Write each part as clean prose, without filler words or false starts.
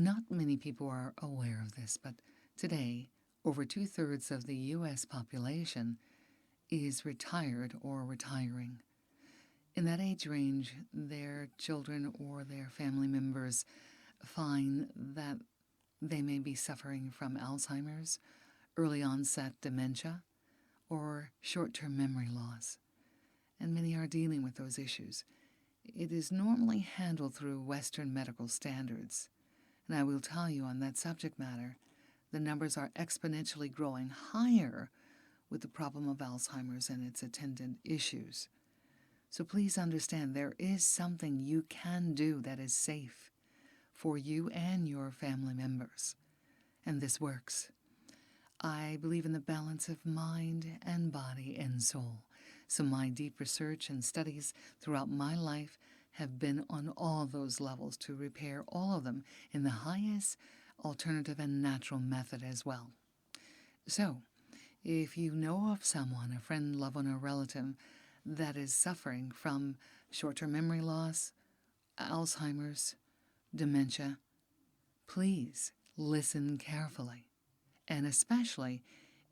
Not many people are aware of this, but today, over two-thirds of the U.S. population is retired or retiring. In that age range, their children or their family members find that they may be suffering from Alzheimer's, early onset dementia, or short-term memory loss, and many are dealing with those issues. It is normally handled through Western medical standards, and I will tell you on that subject matter, the numbers are exponentially growing higher with the problem of Alzheimer's and its attendant issues. So please understand there is something you can do that is safe for you and your family members, and this works. I believe in the balance of mind and body and soul. So my deep research and studies throughout my life have been on all those levels to repair all of them in the highest alternative and natural method as well. So, if you know of someone, a friend, loved one, or relative that is suffering from short-term memory loss, Alzheimer's, dementia, please listen carefully. And especially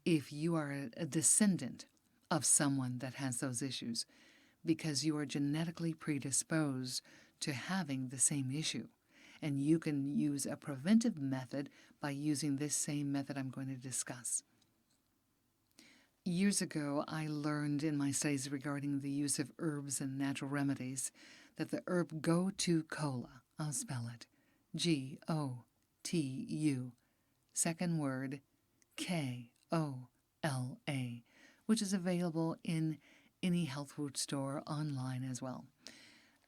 if you are a descendant of someone that has those issues, because you are genetically predisposed to having the same issue. And you can use a preventive method by using this same method I'm going to discuss. Years ago, I learned in my studies regarding the use of herbs and natural remedies that the herb Gotu-Kola, I'll spell it, Gotu, second word, Kola, which is available in any health food store online as well.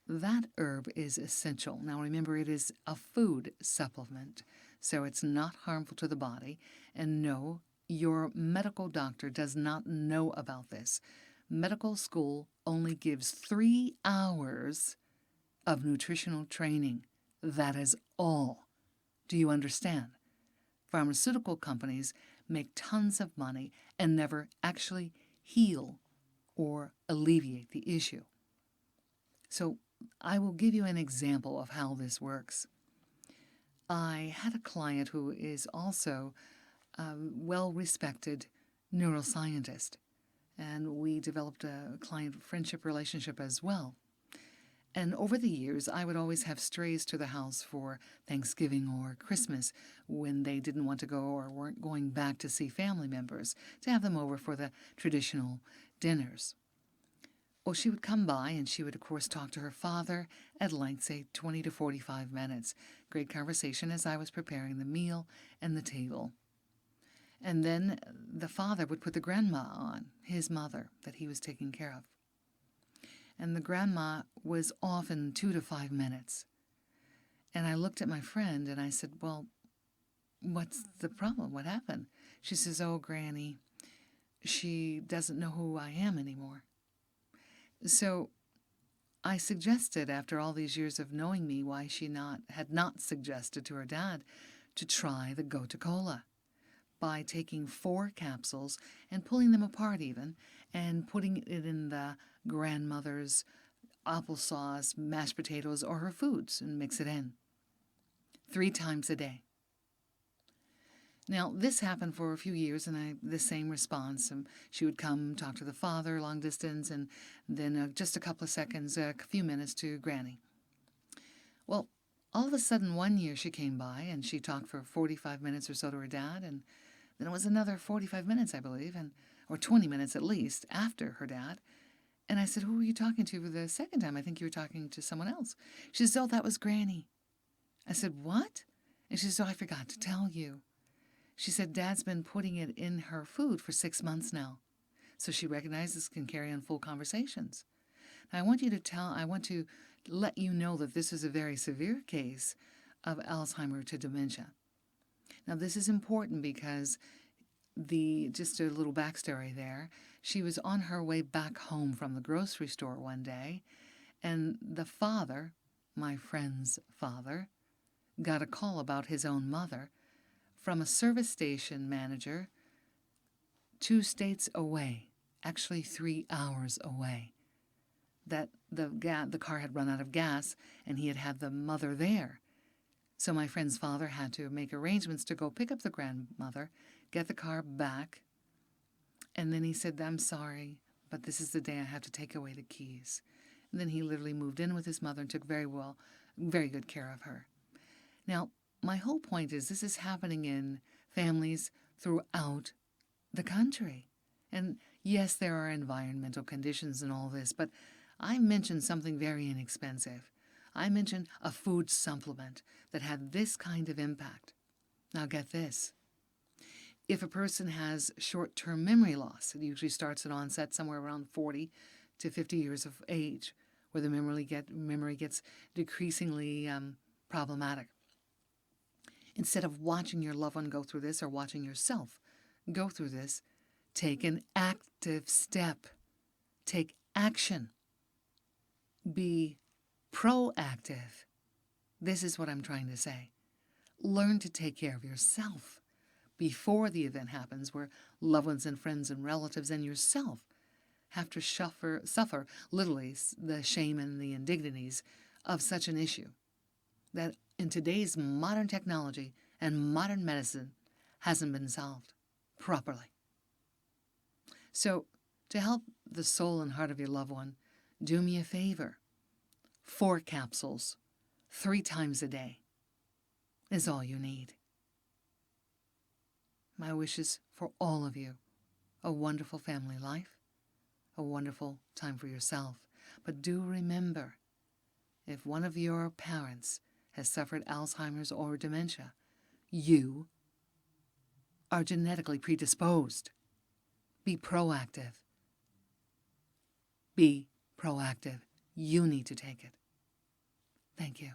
That herb is essential. Now remember, it is a food supplement, so it's not harmful to the body. And no, your medical doctor does not know about this. Medical school only gives 3 hours of nutritional training. That is all. Do you understand? Pharmaceutical companies make tons of money and never actually heal or alleviate the issue. So I will give you an example of how this works. I had a client who is also a well-respected neuroscientist, and we developed a client friendship relationship as well. And over the years, I would always have strays to the house for Thanksgiving or Christmas when they didn't want to go or weren't going back to see family members, to have them over for the traditional dinners. Well, she would come by and she would, of course, talk to her father at length, say 20 to 45 minutes. Great conversation as I was preparing the meal and the table. And then the father would put the grandma on, his mother, that he was taking care of. And the grandma was off in 2 to 5 minutes. And I looked at my friend and I said, well, what's the problem? What happened? She says, oh, Granny, she doesn't know who I am anymore. So I suggested, after all these years of knowing me, why she had not suggested to her dad to try the Gotu-Kola by taking 4 capsules and pulling them apart even and putting it in the grandmother's applesauce, mashed potatoes, or her foods and mix it in 3 times a day. Now, this happened for a few years, and the same response. She would come, talk to the father, long distance, and then just a couple of seconds, a few minutes to Granny. Well, all of a sudden, one year she came by, and she talked for 45 minutes or so to her dad, and then it was another 45 minutes, I believe, or 20 minutes at least, after her dad. And I said, who were you talking to for the second time? I think you were talking to someone else. She says, oh, that was Granny. I said, what? And she says, oh, I forgot to tell you. She said, Dad's been putting it in her food for 6 months now. So she recognizes can carry on full conversations. Now, I want to let you know that this is a very severe case of Alzheimer to dementia. Now, this is important because just a little backstory there, she was on her way back home from the grocery store one day, and the father, my friend's father, got a call about his own mother from a service station manager 2 states away, actually 3 hours away, that the car had run out of gas and he had the mother there. So my friend's father had to make arrangements to go pick up the grandmother, get the car back, and then he said, I'm sorry, but this is the day I have to take away the keys. And then he literally moved in with his mother and took very good care of her. Now, my whole point is this is happening in families throughout the country. And yes, there are environmental conditions and all this, but I mentioned something very inexpensive. I mentioned a food supplement that had this kind of impact. Now get this. If a person has short-term memory loss, it usually starts at onset somewhere around 40 to 50 years of age, where the memory gets decreasingly problematic. Instead of watching your loved one go through this or watching yourself go through this, take an active step. Take action. Be proactive. This is what I'm trying to say. Learn to take care of yourself before the event happens, where loved ones and friends and relatives and yourself have to suffer literally the shame and the indignities of such an issue that in today's modern technology and modern medicine hasn't been solved properly. So, to help the soul and heart of your loved one, do me a favor. 4 capsules, 3 times a day, is all you need. My wishes for all of you, a wonderful family life, a wonderful time for yourself. But do remember, if one of your parents has suffered Alzheimer's or dementia, you are genetically predisposed. Be proactive. Be proactive. You need to take it. Thank you.